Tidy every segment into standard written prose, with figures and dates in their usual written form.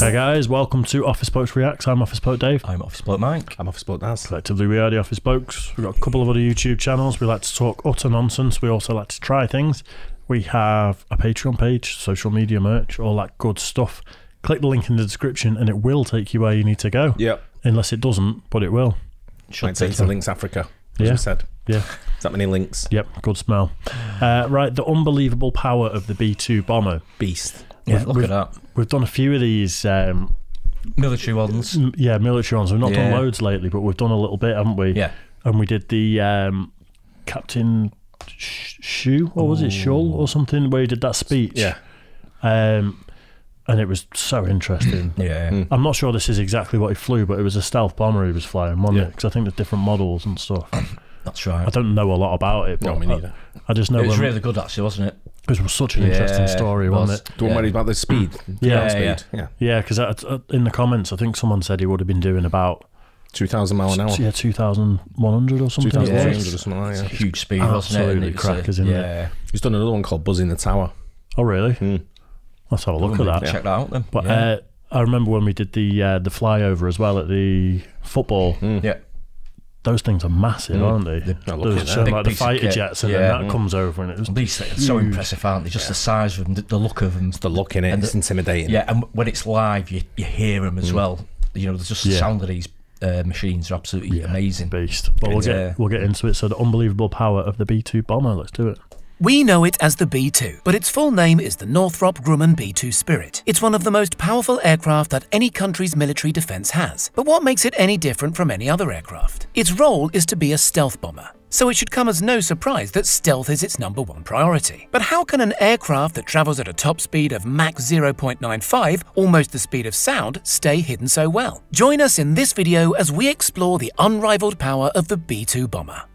Hey guys, welcome to Office Blokes Reacts. I'm Office Bloke Dave. I'm Office Bloke Mike. I'm Office Bloke Naz. Collectively, we are the Office Blokes. We've got a couple of other YouTube channels. We like to talk utter nonsense. We also like to try things. We have a Patreon page, social media merch, all that good stuff. Click the link in the description and it will take you where you need to go. Yep. Unless it doesn't, but it will. Might take you to Links Africa, as we said. Yeah. That many links. Yep, good smell. Right, the unbelievable power of the B-2 bomber. Beast. Yeah, look at that. We've done a few of these... military ones. Yeah, military ones. We've not done loads lately, but we've done a little bit, haven't we? Yeah. And we did the Captain Shoe, or was it Shull or something, where he did that speech. Yeah. And it was so interesting. Yeah. I'm not sure this is exactly what he flew, but it was a stealth bomber he was flying, wasn't it? Yeah. Because I think there's different models and stuff. That's right. I don't know a lot about it, but No, me neither. I just know It was really good, actually, wasn't it? it was such an interesting story, wasn't it? The one where he's about the speed. Yeah. Speed. Yeah, because in the comments, I think someone said he would have been doing about 2,000 miles an hour. Yeah, 2,100 or something. 2,300 or something like that. It's a huge speed, wasn't it? Absolutely crackers, isn't it? He's done another one called Buzzing the Tower. Oh, really? Let's have a look at that. Check that out then. But I remember when we did the flyover as well at the football. Yeah. Those things are massive, aren't they? Those showing like the fighter jets, and then that comes over, and it was these things are so impressive, aren't they? Just the size of them, the look of them. It's the look in it. It's intimidating. Yeah, and when it's live, you hear them as well. You know, there's just the sound of these machines are absolutely amazing. Beast. But we'll get into it. So the unbelievable power of the B-2 bomber. Let's do it. We know it as the B-2, but its full name is the Northrop Grumman B-2 Spirit. It's one of the most powerful aircraft that any country's military defense has. But what makes it any different from any other aircraft? Its role is to be a stealth bomber. So it should come as no surprise that stealth is its #1 priority. But how can an aircraft that travels at a top speed of Mach 0.95, almost the speed of sound, stay hidden so well? Join us in this video as we explore the unrivaled power of the B-2 bomber.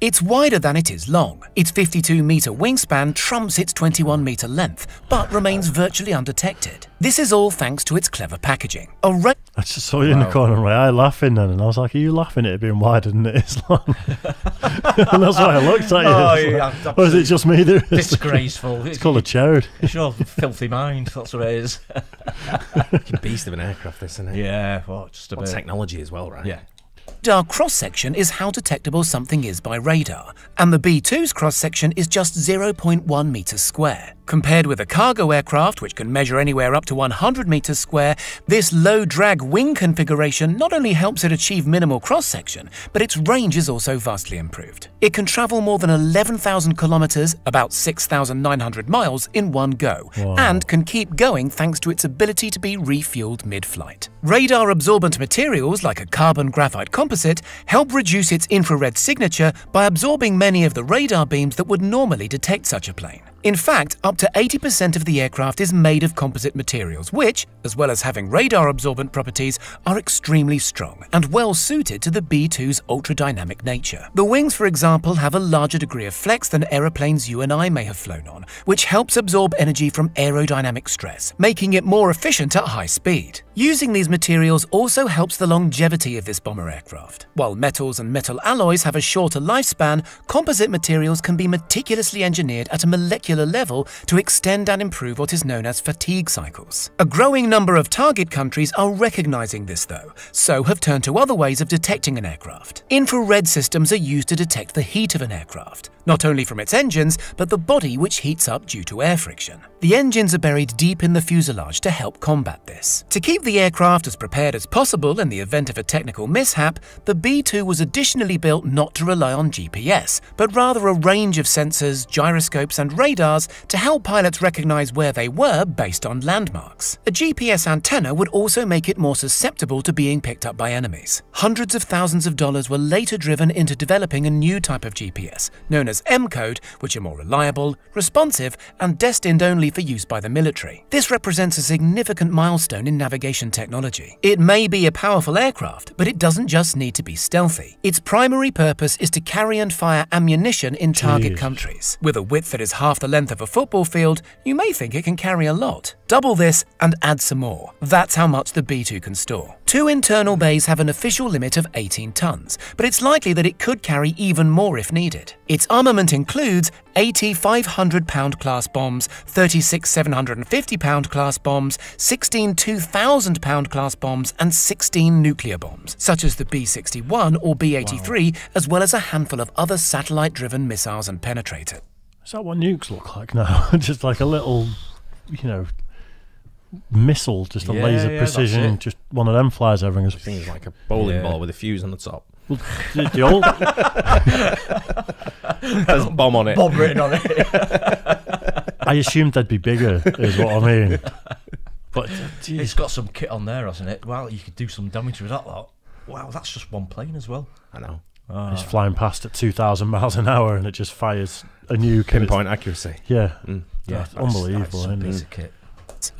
It's wider than it is long. Its 52-metre wingspan trumps its 21-metre length, but remains virtually undetected. This is all thanks to its clever packaging. I just saw you in the corner of my eye laughing then, and I was like, are you laughing at it being wider than it is long? And that's why I looked at you. Or is it just me doing this? Disgraceful. It's called a cherry. It's your filthy mind, that's what it is. A beast of an aircraft, this, isn't it? Yeah, well, just a bit. Technology as well, right? Yeah. Radar cross-section is how detectable something is by radar, and the B-2's cross-section is just 0.1 meters square. Compared with a cargo aircraft, which can measure anywhere up to 100 meters square, this low-drag wing configuration not only helps it achieve minimal cross-section, but its range is also vastly improved. It can travel more than 11,000 kilometers, about 6,900 miles, in one go, and can keep going thanks to its ability to be refueled mid-flight. Radar-absorbent materials like a carbon graphite composite help reduce its infrared signature by absorbing many of the radar beams that would normally detect such a plane. In fact, up to 80% of the aircraft is made of composite materials, which, as well as having radar-absorbent properties, are extremely strong and well suited to the B-2's ultra-dynamic nature. The wings, for example, have a larger degree of flex than aeroplanes you and I may have flown on, which helps absorb energy from aerodynamic stress, making it more efficient at high speed. Using these materials also helps the longevity of this bomber aircraft. While metals and metal alloys have a shorter lifespan, composite materials can be meticulously engineered at a molecular level to extend and improve what is known as fatigue cycles. A growing number of target countries are recognizing this though, so have turned to other ways of detecting an aircraft. Infrared systems are used to detect the heat of an aircraft, not only from its engines, but the body which heats up due to air friction. The engines are buried deep in the fuselage to help combat this. To keep the aircraft as prepared as possible in the event of a technical mishap, the B-2 was additionally built not to rely on GPS, but rather a range of sensors, gyroscopes and radars to help pilots recognize where they were based on landmarks. A GPS antenna would also make it more susceptible to being picked up by enemies. Hundreds of thousands of dollars were later driven into developing a new type of GPS, known as M-code, which are more reliable, responsive, and destined only for use by the military. This represents a significant milestone in navigation technology. It may be a powerful aircraft, but it doesn't just need to be stealthy. Its primary purpose is to carry and fire ammunition in target countries. With a width that is half the length of a football field, you may think it can carry a lot. Double this and add some more. That's how much the B-2 can store. 2 internal bays have an official limit of 18 tons, but it's likely that it could carry even more if needed. Its armament includes 80 500-pound class bombs, 36 750-pound class bombs, 16 2,000-pound class bombs, and 16 nuclear bombs, such as the B-61 or B-83, as well as a handful of other satellite-driven missiles and penetrators. Is that what nukes look like now? Just like a little, you know, missile, just a laser precision, just one of them flies over and goes. Things like a bowling ball with a fuse on the top. Well, the old There's a bomb on it. Bomb written on it. I assumed they'd be bigger, is what I mean. But it's got some kit on there, hasn't it? Well, you could do some damage with that lot. Wow, that's just one plane as well. I know. It's flying past at 2,000 miles an hour and it just fires a nuke. Pinpoint accuracy. Yeah. Yeah, That's unbelievable, some isn't piece it? of kit.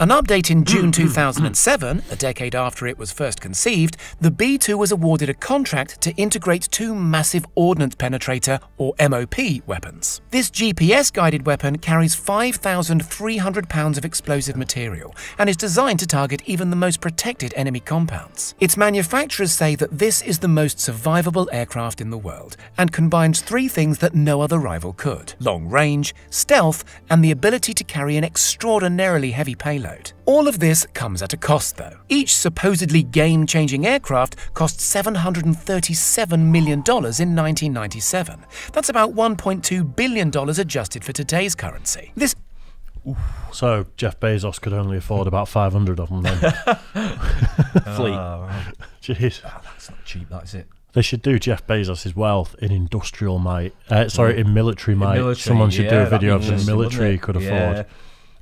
An update in June 2007, a decade after it was first conceived, the B-2 was awarded a contract to integrate 2 massive ordnance penetrator, or MOP, weapons. This GPS-guided weapon carries 5,300 pounds of explosive material and is designed to target even the most protected enemy compounds. Its manufacturers say that this is the most survivable aircraft in the world and combines 3 things that no other rival could: long range, stealth, and the ability to carry an extraordinarily heavy payload. All of this comes at a cost, though. Each supposedly game-changing aircraft cost $737 million in 1997. That's about $1.2 billion adjusted for today's currency. This So Jeff Bezos could only afford about 500 of them then. Fleet. Jeez. That's not cheap, that is it. They should do Jeff Bezos' wealth in industrial might. In military might. military, Someone should do a video of the interesting, military wouldn't it? could afford.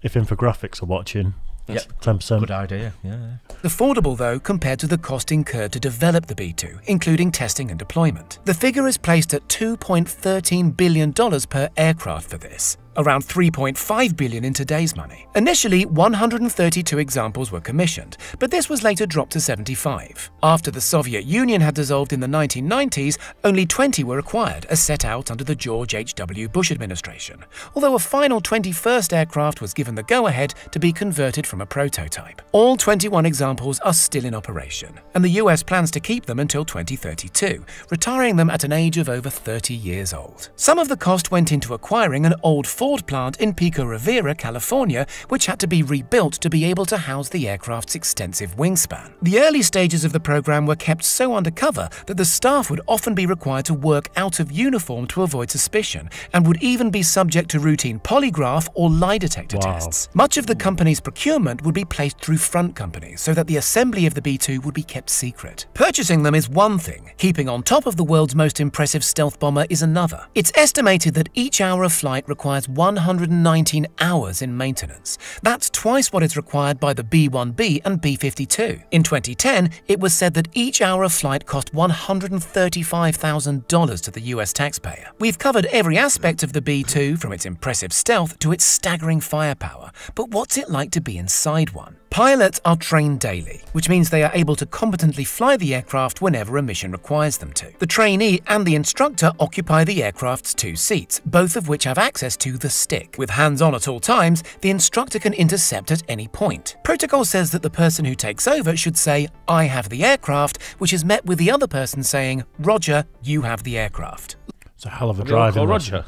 If infographics are watching, that's 10%. Good idea, yeah. affordable, though, compared to the cost incurred to develop the B-2, including testing and deployment. The figure is placed at $2.13 billion per aircraft for this, around $3.5 billion in today's money. Initially, 132 examples were commissioned, but this was later dropped to 75. After the Soviet Union had dissolved in the 1990s, only 20 were acquired, as set out under the George H.W. Bush administration, although a final 21st aircraft was given the go-ahead to be converted from a prototype. All 21 examples are still in operation, and the US plans to keep them until 2032, retiring them at an age of over 30 years old. Some of the cost went into acquiring an old Ford plant in Pico Rivera, California, which had to be rebuilt to be able to house the aircraft's extensive wingspan. The early stages of the program were kept so undercover that the staff would often be required to work out of uniform to avoid suspicion, and would even be subject to routine polygraph or lie detector tests. Much of the company's procurement would be placed through front companies so that the assembly of the B-2 would be kept secret. Purchasing them is one thing. Keeping on top of the world's most impressive stealth bomber is another. It's estimated that each hour of flight requires 119 hours in maintenance. That's twice what is required by the B-1B and B-52. In 2010, it was said that each hour of flight cost $135,000 to the US taxpayer. We've covered every aspect of the B-2, from its impressive stealth to its staggering firepower, but what's it like to be inside one? Pilots are trained daily, which means they are able to competently fly the aircraft whenever a mission requires them to. The trainee and the instructor occupy the aircraft's 2 seats, both of which have access to the stick. With hands-on at all times, the instructor can intercept at any point. Protocol says that the person who takes over should say, "I have the aircraft," which is met with the other person saying, "Roger, you have the aircraft." It's a hell of a Are they all driving called lesson.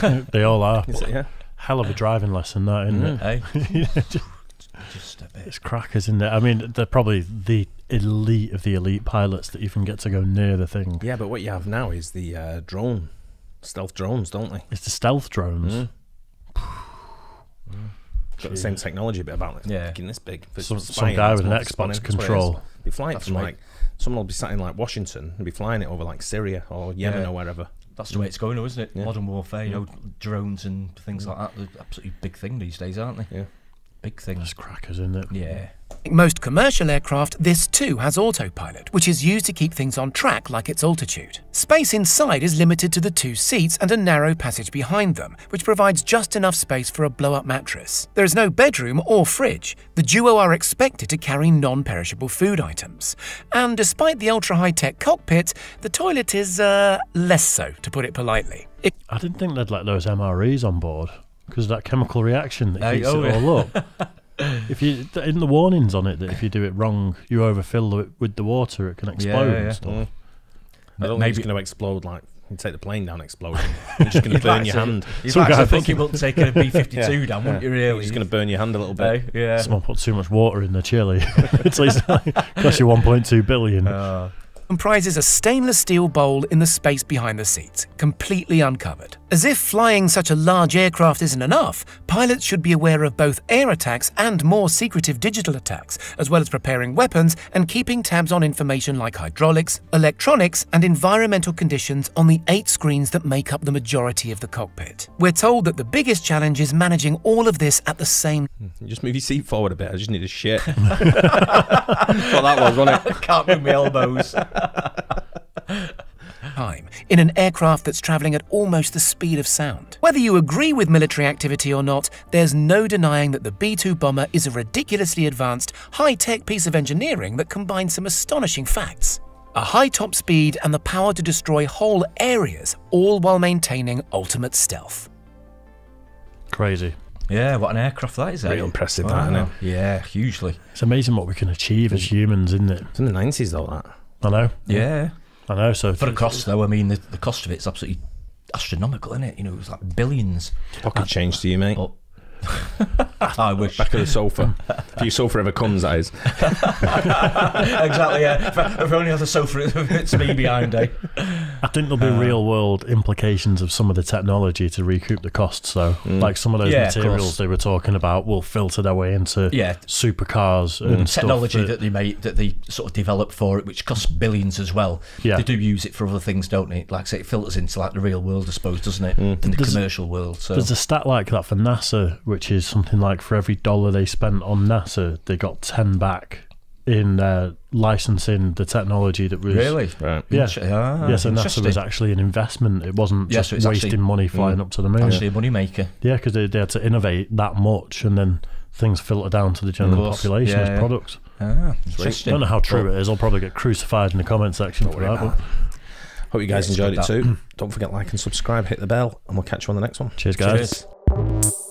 Roger? They all are. Is it, yeah? Hell of a driving lesson, that, isn't it? Hey? Yeah, Just a bit. it's crackers, isn't it? I mean, they're probably the elite of the elite pilots that even get to go near the thing. Yeah, but what you have now is the drone. Stealth drones, don't they? It's the stealth drones. Got the same technology bit about it. Yeah. Making this big. For Some spying, guy it's with an more for Xbox spying, that's what it is. control. Be flying That's from right. like someone will be sat in like Washington and be flying it over like Syria or Yemen or wherever. That's the way it's going, though, isn't it? Yeah. Modern warfare, you know, drones and things like that. They're absolutely big thing these days, aren't they? Yeah. Big thing. It's crackers, isn't it? Yeah. Like most commercial aircraft, this too has autopilot, which is used to keep things on track like its altitude. Space inside is limited to the 2 seats and a narrow passage behind them, which provides just enough space for a blow-up mattress. There is no bedroom or fridge. The duo are expected to carry non-perishable food items. And despite the ultra-high-tech cockpit, the toilet is, less so, to put it politely. I didn't think they'd let those MREs on board because of that chemical reaction that heats Oh, it yeah. all up. If you in the warnings on it that if you do it wrong, you overfill it with the water, it can explode and stuff. I don't think it's going to explode like you take the plane down explosion. You're just going to burn your hand. You'd like to think you wouldn't take a B-52 down, wouldn't you, really? You're just going to burn your hand a little bit. Yeah. Someone put too much water in the chili. It's like, cost you 1.2 billion. Comprises a stainless steel bowl in the space behind the seats, completely uncovered. As if flying such a large aircraft isn't enough, pilots should be aware of both air attacks and more secretive digital attacks, as well as preparing weapons and keeping tabs on information like hydraulics, electronics, and environmental conditions on the 8 screens that make up the majority of the cockpit. We're told that the biggest challenge is managing all of this at the same You just move your seat forward a bit. I just need a shit. That's what that was, wasn't it? Can't move my elbows. time in an aircraft that's travelling at almost the speed of sound. Whether you agree with military activity or not, there's no denying that the B-2 bomber is a ridiculously advanced, high-tech piece of engineering that combines some astonishing facts. A high top speed and the power to destroy whole areas, all while maintaining ultimate stealth. Crazy. Yeah, what an aircraft that is. Really impressive, that, isn't it? Yeah, hugely. It's amazing what we can achieve as humans, isn't it? It's in the 90s, though, that. I know. Yeah. I know. So for the cost, though, I mean, the cost of it's absolutely astronomical, isn't it? You know, it was like billions. Pocket change to you, mate. But I wish. Back of the sofa. If your sofa ever comes, that is. Exactly, yeah. If only has a sofa, it's me behind, eh? I think there'll be real world implications of some of the technology to recoup the costs, though. Like some of those materials they were talking about will filter their way into supercars and technology stuff that they sort of develop for it, which costs billions as well. They do use it for other things, don't they? Like I say, it filters into like the real world, I suppose, doesn't it? In the commercial world. So there's a stat like that for NASA, which is something like for every $1 they spent on NASA, they got 10 back in licensing the technology that was really right. Yeah. So NASA was actually an investment. It wasn't just wasting money flying up to the moon. Actually a money maker. Yeah, because they had to innovate that much, and then things filter down to the general population as products. Interesting. I don't know how true it is. I'll probably get crucified in the comment section for that. But hope you guys enjoyed it too. Don't forget, like and subscribe, hit the bell, and we'll catch you on the next one. Cheers, guys. Cheers.